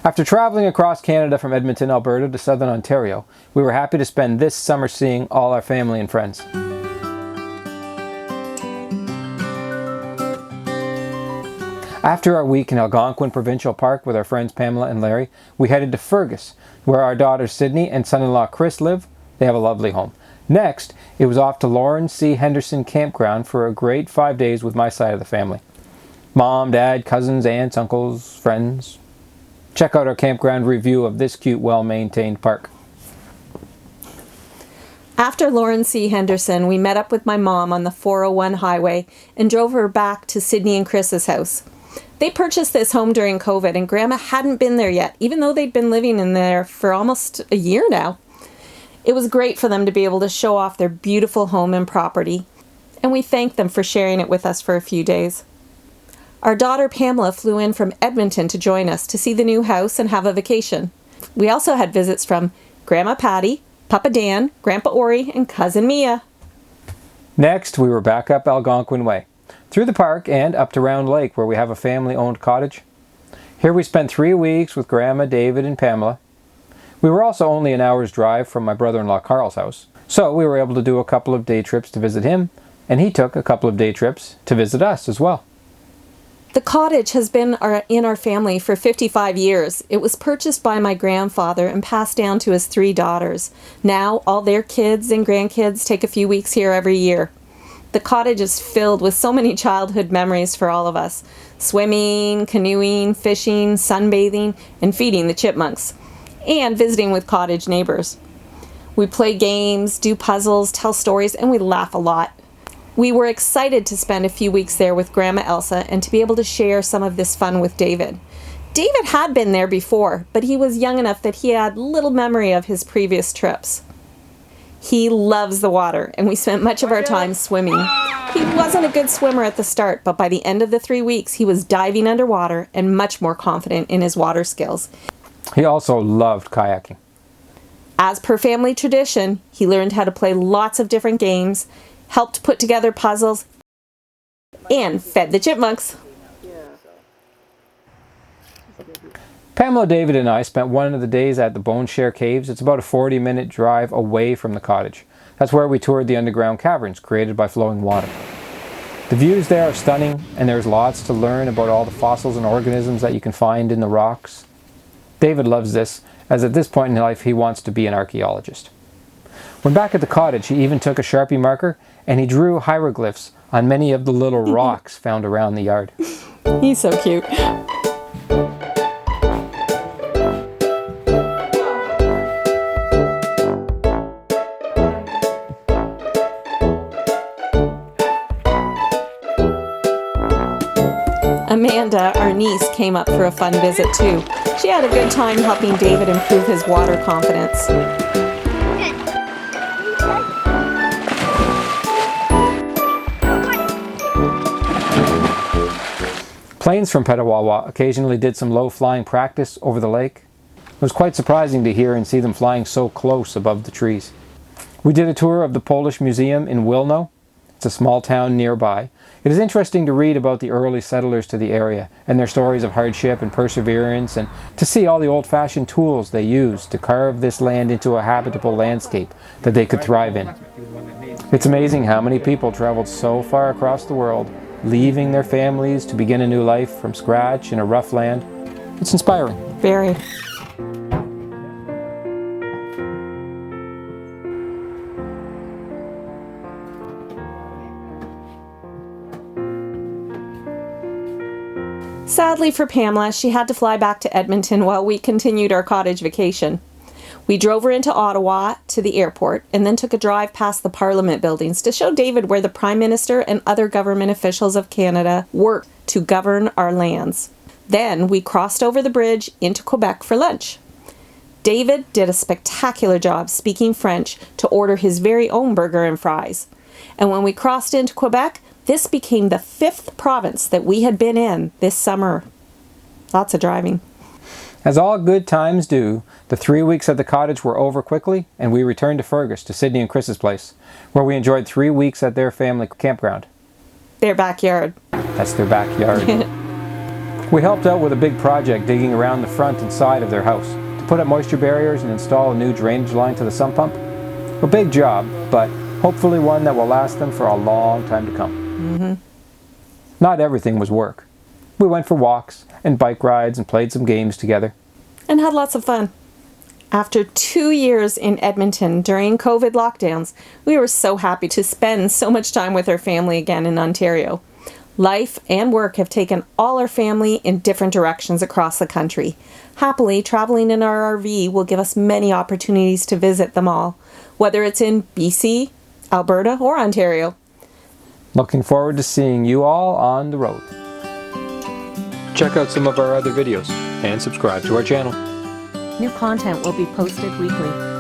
After traveling across Canada from Edmonton, Alberta to southern Ontario, we were happy to spend this summer seeing all our family and friends. After our week in Algonquin Provincial Park with our friends Pamela and Larry, we headed to Fergus, where our daughters Sydney and son-in-law Chris live. They have a lovely home. Next, it was off to Lawrence C. Henderson Campground for a great 5 days with my side of the family. Mom, Dad, cousins, aunts, uncles, friends. Check out our campground review of this cute, well-maintained park. After Lawrence C. Henderson, we met up with my mom on the 401 highway and drove her back to Sydney and Chris's house. They purchased this home during COVID and Grandma hadn't been there yet, even though they'd been living in there for almost a year now. It was great for them to be able to show off their beautiful home and property, and we thanked them for sharing it with us for a few days. Our daughter Pamela flew in from Edmonton to join us to see the new house and have a vacation. We also had visits from Grandma Patty, Papa Dan, Grandpa Ori, and Cousin Mia. Next, we were back up Algonquin Way, through the park and up to Round Lake, where we have a family-owned cottage. Here we spent 3 weeks with Grandma, David, and Pamela. We were also only an hour's drive from my brother-in-law Carl's house, so we were able to do a couple of day trips to visit him, and he took a couple of day trips to visit us as well. The cottage has been in our family for 55 years. It was purchased by my grandfather and passed down to his 3 daughters. Now, all their kids and grandkids take a few weeks here every year. The cottage is filled with so many childhood memories for all of us. Swimming, canoeing, fishing, sunbathing, and feeding the chipmunks. And visiting with cottage neighbors. We play games, do puzzles, tell stories, and we laugh a lot. We were excited to spend a few weeks there with Grandma Elsa and to be able to share some of this fun with David. David had been there before, but he was young enough that he had little memory of his previous trips. He loves the water, and we spent much of our time swimming. He wasn't a good swimmer at the start, but by the end of the 3 weeks, he was diving underwater and much more confident in his water skills. He also loved kayaking. As per family tradition, he learned how to play lots of different games, helped put together puzzles, and fed the chipmunks. Pamela, David, and I spent one of the days at the Bone Share Caves. It's about a 40-minute drive away from the cottage. That's where we toured the underground caverns created by flowing water. The views there are stunning, and there's lots to learn about all the fossils and organisms that you can find in the rocks. David loves this, as at this point in life he wants to be an archaeologist. When back at the cottage, he even took a Sharpie marker and he drew hieroglyphs on many of the little rocks found around the yard. He's so cute. Amanda, our niece, came up for a fun visit too. She had a good time helping David improve his water confidence. Planes from Petawawa occasionally did some low-flying practice over the lake. It was quite surprising to hear and see them flying so close above the trees. We did a tour of the Polish Museum in Wilno. It's a small town nearby. It is interesting to read about the early settlers to the area and their stories of hardship and perseverance, and to see all the old-fashioned tools they used to carve this land into a habitable landscape that they could thrive in. It's amazing how many people traveled so far across the world, leaving their families to begin a new life from scratch in a rough land. It's inspiring. Very. Sadly for Pamela, she had to fly back to Edmonton while we continued our cottage vacation. We drove her into Ottawa to the airport and then took a drive past the Parliament buildings to show David where the Prime Minister and other government officials of Canada work to govern our lands. Then we crossed over the bridge into Quebec for lunch. David did a spectacular job speaking French to order his very own burger and fries. And when we crossed into Quebec, this became the 5th province that we had been in this summer. Lots of driving. As all good times do, the 3 weeks at the cottage were over quickly, and we returned to Fergus, to Sydney and Chris's place, where we enjoyed 3 weeks at their family campground. Their backyard. That's their backyard. We helped out with a big project digging around the front and side of their house to put up moisture barriers and install a new drainage line to the sump pump. A big job, but hopefully one that will last them for a long time to come. Not everything was work. We went for walks and bike rides and played some games together. And had lots of fun. After 2 years in Edmonton during COVID lockdowns, we were so happy to spend so much time with our family again in Ontario. Life and work have taken all our family in different directions across the country. Happily, traveling in our RV will give us many opportunities to visit them all, whether it's in BC, Alberta, or Ontario. Looking forward to seeing you all on the road. Check out some of our other videos and subscribe to our channel. New content will be posted weekly.